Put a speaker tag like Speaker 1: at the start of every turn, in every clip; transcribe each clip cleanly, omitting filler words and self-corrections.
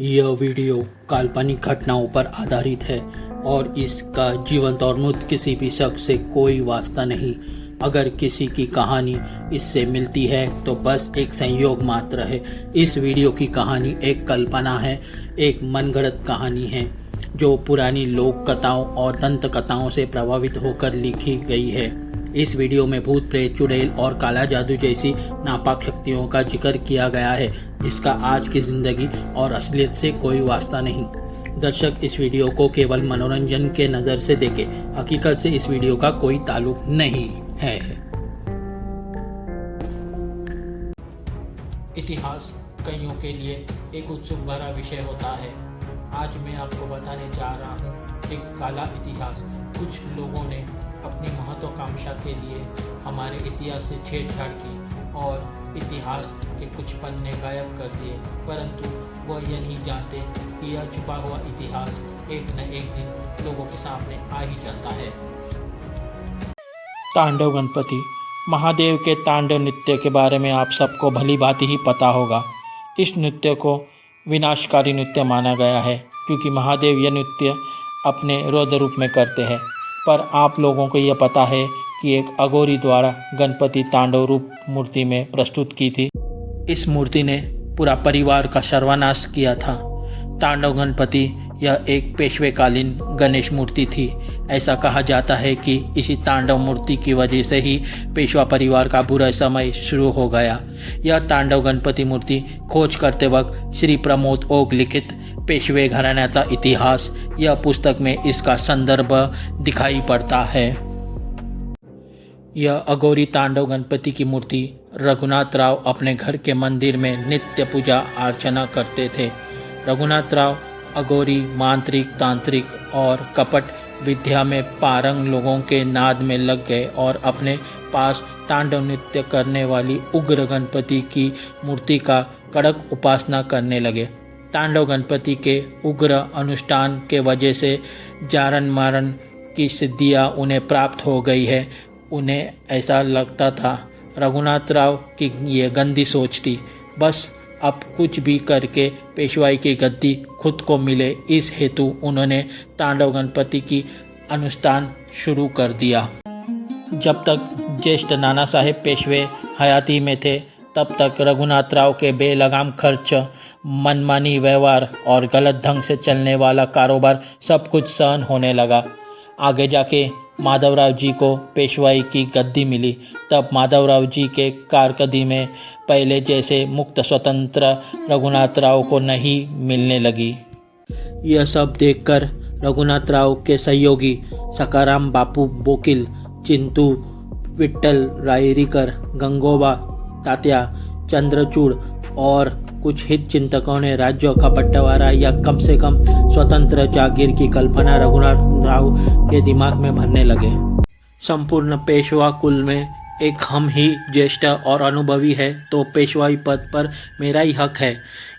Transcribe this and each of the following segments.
Speaker 1: यह वीडियो काल्पनिक घटनाओं पर आधारित है और इसका जीवंत और मृत किसी भी शख्स से कोई वास्ता नहीं। अगर किसी की कहानी इससे मिलती है तो बस एक संयोग मात्र है। इस वीडियो की कहानी एक कल्पना है, एक मनगढ़ंत कहानी है जो पुरानी लोक कथाओं और दंत कथाओं से प्रभावित होकर लिखी गई है। इस वीडियो में भूत प्रेत, चुड़ैल और काला जादू जैसी नापाक शक्तियों का जिक्र किया गया है जिसका आज की ज़िंदगी और असलियत से कोई वास्ता नहीं। दर्शक इस वीडियो को केवल मनोरंजन के नज़र से देखें, हकीकत से इस वीडियो का कोई ताल्लुक नहीं है। इतिहास कईयों के लिए एक उत्सुक भरा विषय होता है। आज मैं आपको बताने जा रहा हूँ एक काला इतिहास। कुछ लोगों ने अपनी महत्वाकांक्षा के लिए हमारे इतिहास से छेड़छाड़ की और इतिहास के कुछ पन्ने गायब कर दिए, परंतु वह यह नहीं जानते कि यह छुपा हुआ इतिहास एक न एक दिन लोगों के सामने आ ही जाता है। तांडव गणपति। महादेव के तांडव नृत्य के बारे में आप सबको भली भांति ही पता होगा। इस नृत्य को विनाशकारी नृत्य माना गया है क्योंकि महादेव यह नृत्य अपने रौद्र रूप में करते हैं। पर आप लोगों को यह पता है कि एक अघोरी द्वारा गणपति तांडव रूप मूर्ति में प्रस्तुत की थी। इस मूर्ति ने पूरा परिवार का सर्वनाश किया था। तांडव गणपति यह एक पेशवेकालीन गणेश मूर्ति थी। ऐसा कहा जाता है कि इसी तांडव मूर्ति की वजह से ही पेशवा परिवार का बुरा समय शुरू हो गया। यह तांडव गणपति मूर्ति खोज करते वक्त श्री प्रमोद ओक लिखित पेशवे घराण्याचा इतिहास यह पुस्तक में इसका संदर्भ दिखाई पड़ता है। यह अघोरी तांडव गणपति की मूर्ति रघुनाथ राव अपने घर के मंदिर में नित्य पूजा अर्चना करते थे। रघुनाथ राव अघोरी, मांत्रिक, तांत्रिक और कपट विद्या में पारंग लोगों के नाद में लग गए और अपने पास तांडव नृत्य करने वाली उग्र गणपति की मूर्ति का कड़क उपासना करने लगे। तांडव गणपति के उग्र अनुष्ठान के वजह से जारण मारण की सिद्धियां उन्हें प्राप्त हो गई है। उन्हें ऐसा लगता था रघुनाथ राव की ये गंदी सोच थी, बस अब कुछ भी करके पेशवाई की गद्दी खुद को मिले, इस हेतु उन्होंने तांडव गणपति की अनुष्ठान शुरू कर दिया। जब तक ज्येष्ठ नाना साहेब पेशवे हयाती में थे तब तक रघुनाथ राव के बेलगाम खर्च, मनमानी व्यवहार और गलत ढंग से चलने वाला कारोबार सब कुछ सहन होने लगा। आगे जाके माधवराव जी को पेशवाई की गद्दी मिली, तब माधवराव जी के कारकर्दगी में पहले जैसे मुक्त स्वतंत्र रघुनाथ राव को नहीं मिलने लगी। यह सब देखकर रघुनाथ राव के सहयोगी सकाराम बापू बोकिल, चिंतू, विट्ठल रायरीकर, गंगोबा तात्या, चंद्रचूड़ और कुछ हित चिंतकों ने राज्यों का बंटवारा या कम से कम स्वतंत्र जागीर की कल्पना रघुनाथ राव के दिमाग में भरने लगे। संपूर्ण पेशवा कुल में एक हम ही ज्येष्ठ और अनुभवी है तो पेशवाई पद पर मेरा ही हक है।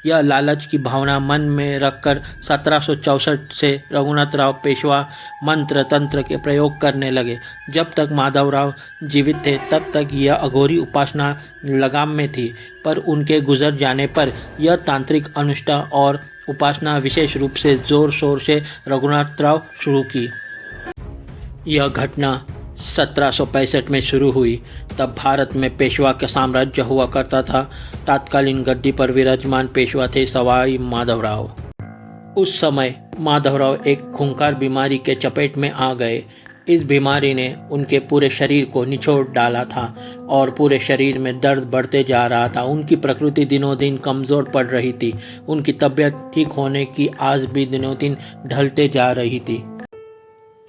Speaker 1: यह लालच की भावना मन में रखकर 1764 से रघुनाथ राव पेशवा मंत्र तंत्र के प्रयोग करने लगे। जब तक माधवराव जीवित थे तब तक यह अघोरी उपासना लगाम में थी, पर उनके गुजर जाने पर यह तांत्रिक अनुष्ठान और उपासना विशेष रूप से जोर शोर से रघुनाथ राव शुरू की। यह घटना 1765 में शुरू हुई। तब भारत में पेशवा का साम्राज्य हुआ करता था। तत्कालीन गद्दी पर विराजमान पेशवा थे सवाई माधवराव। उस समय माधवराव एक खूंखार बीमारी के चपेट में आ गए। इस बीमारी ने उनके पूरे शरीर को निचोड़ डाला था और पूरे शरीर में दर्द बढ़ते जा रहा था। उनकी प्रकृति दिनों दिन कमज़ोर पड़ रही थी। उनकी तबीयत ठीक होने की आस भी दिनों दिन ढलते जा रही थी।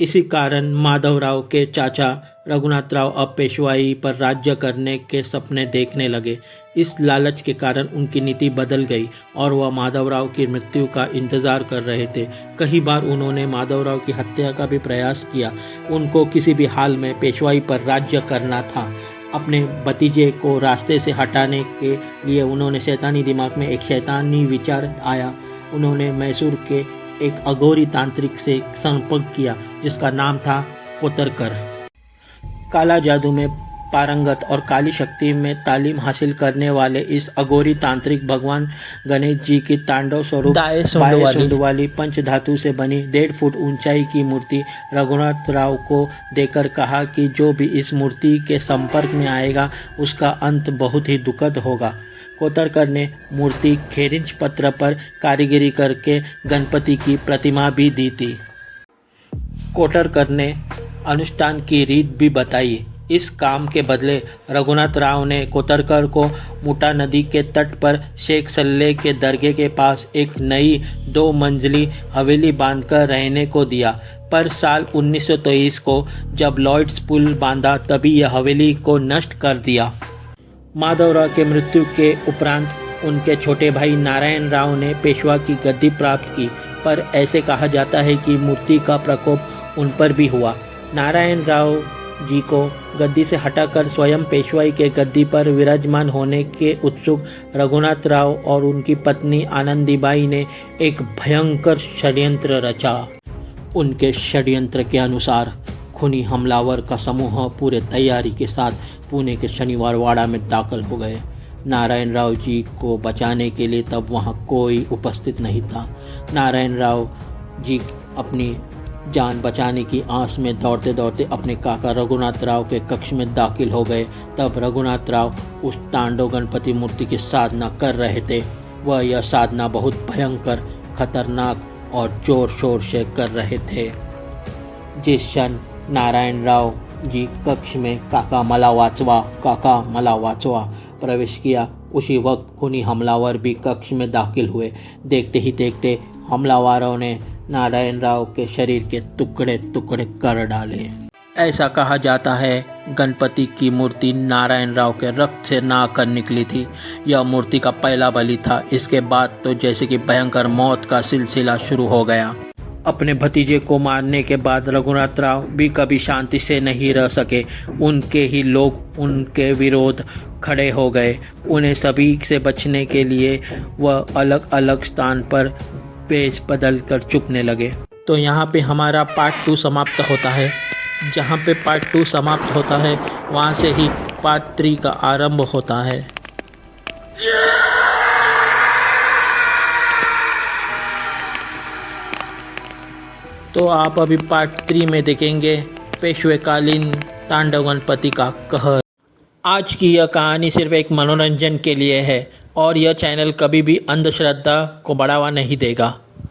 Speaker 1: इसी कारण माधवराव के चाचा रघुनाथ राव अब पेशवाई पर राज्य करने के सपने देखने लगे। इस लालच के कारण उनकी नीति बदल गई और वह माधवराव की मृत्यु का इंतज़ार कर रहे थे। कई बार उन्होंने माधवराव की हत्या का भी प्रयास किया। उनको किसी भी हाल में पेशवाई पर राज्य करना था। अपने भतीजे को रास्ते से हटाने के लिए उन्होंने शैतानी दिमाग में एक शैतानी विचार आया। उन्होंने मैसूर के एक अघोरी तांत्रिक से संपर्क किया जिसका नाम था कोतरकर। काला जादू में पारंगत और काली शक्ति में तालीम हासिल करने वाले इस अघोरी तांत्रिक भगवान गणेश जी की तांडव स्वरूप बाएं सूंड वाली पंचधातु से बनी 1.5 फुट ऊंचाई की मूर्ति रघुनाथ राव को देकर कहा कि जो भी इस मूर्ति के संपर्क में आएगा उसका अंत बहुत ही दुखद होगा। कोतरकर ने मूर्ति खेरिंच पत्र पर कारीगरी करके गणपति की प्रतिमा भी दी थी। कोतरकर ने अनुष्ठान की रीत भी बताई। इस काम के बदले रघुनाथ राव ने कोतरकर को मुठा नदी के तट पर शेख सल्ले के दरगाह के पास एक नई 2 मंजिली हवेली बांधकर रहने को दिया। पर साल 1923 को जब लॉयड्स पुल बांधा तभी यह हवेली को नष्ट कर दिया। माधवराव के मृत्यु के उपरांत उनके छोटे भाई नारायण राव ने पेशवा की गद्दी प्राप्त की, पर ऐसे कहा जाता है कि मूर्ति का प्रकोप उन पर भी हुआ। नारायण राव जी को गद्दी से हटाकर स्वयं पेशवाई के गद्दी पर विराजमान होने के उत्सुक रघुनाथ राव और उनकी पत्नी आनंदीबाई ने एक भयंकर षड्यंत्र रचा। उनके षड्यंत्र के अनुसार खूनी हमलावर का समूह पूरे तैयारी के साथ पुणे के शनिवार वाड़ा में दाखिल हो गए। नारायण राव जी को बचाने के लिए तब वहां कोई उपस्थित नहीं था। नारायण राव जी अपनी जान बचाने की आस में दौड़ते दौड़ते अपने काका रघुनाथ राव के कक्ष में दाखिल हो गए। तब रघुनाथ राव उस तांडव गणपति मूर्ति की साधना कर रहे थे। वह यह साधना बहुत भयंकर, खतरनाक और जोर शोर से कर रहे थे। जिस क्षण नारायण राव जी कक्ष में काका मला वाचवा प्रवेश किया, उसी वक्त खूनी हमलावर भी कक्ष में दाखिल हुए। देखते ही देखते हमलावरों ने नारायण राव के शरीर के टुकड़े टुकड़े कर डाले। ऐसा कहा जाता है गणपति की मूर्ति नारायण राव के रक्त से नहाकर निकली थी। यह मूर्ति का पहला बलि था। इसके बाद तो जैसे कि भयंकर मौत का सिलसिला शुरू हो गया। अपने भतीजे को मारने के बाद रघुनाथ राव भी कभी शांति से नहीं रह सके। उनके ही लोग उनके विरोध खड़े हो गए। उन्हें सभी से बचने के लिए वह अलग अलग स्थान पर पेज बदल कर छुपने लगे। तो यहाँ पे हमारा पार्ट 2 समाप्त होता है। जहाँ पे पार्ट 2 समाप्त होता है वहाँ से ही पार्ट 3 का आरंभ होता है। तो आप अभी पार्ट 3 में देखेंगे पेशवेकालीन तांडव गणपति का कहर। आज की यह कहानी सिर्फ एक मनोरंजन के लिए है और यह चैनल कभी भी अंधश्रद्धा को बढ़ावा नहीं देगा।